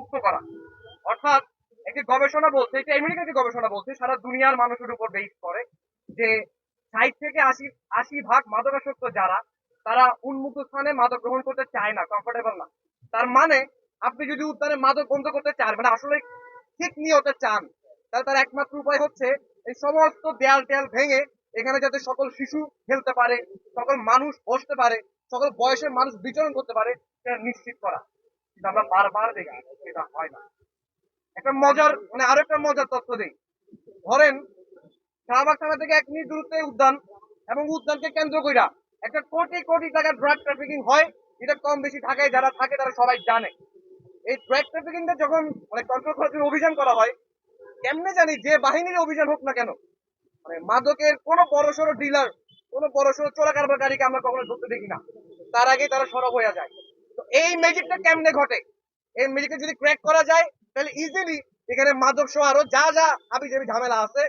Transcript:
মুক্ত করা। অর্থাৎ একটি গবেষণা বলছে, এটা আমেরিকার একটি গবেষণা বলছে, সারা দুনিয়ার মানুষের উপর বেস করে যে 60 থেকে 80 ভাগ মাদকাসক্ত যারা, তারা উন্মুক্ত স্থানে মাদক গ্রহণ করতে চায় না, কমফোর্টেবল না। তার মানে আপনি যদি উদ্যানে মাদক বন্ধ করতে চান, মানে আসলে ঠিক নিয়তে চান, তাহলে তার একমাত্র উপায় হচ্ছে এই সমস্ত দেয়াল টেয়াল ভেঙে এখানে যাতে সকল শিশু খেলতে পারে, সকল মানুষ বসতে পারে, সকল বয়সের মানুষ বিচরণ করতে পারে, সেটা নিশ্চিত করা। কিন্তু আমরা বারবার দেখি সেটা হয় না। একটা মজার, মানে আরো একটা মজার তথ্য দিই। ধরেন শাহবাগ থানা থেকে 1 মিনিট দূরত্বে উদ্যান, এবং উদ্যানকে কেন্দ্র কইরা একটা কোটি কোটি টাকার ড্রাগ ট্রাফিকিং হয়। এটা কম বেশি ঢাকায় যারা থাকে তারা সবাই জানে। এই ড্রাগ ট্রাফিকিংটা যখন মানে কন্ট্রোল করার জন্য অভিযান করা হয়, কেমনে জানি যে বাহিনীর অভিযান হোক না কেন, মানে মাদকের কোনো বড়সড় ডিলার, কোনো বড়সড় চোরা কারবারকারীকে আমরা কখনো ধরতে দেখি না, তার আগেই তারা সরব হয়ে যায়। তো এই ম্যাজিকটা কেমনে ঘটে? এই ম্যাজিকটা যদি ক্র্যাক করা যায়, তাহলে ইজিলি এখানে মাদক সহ আরো যা যা হাবি জাবি ঝামেলা আছে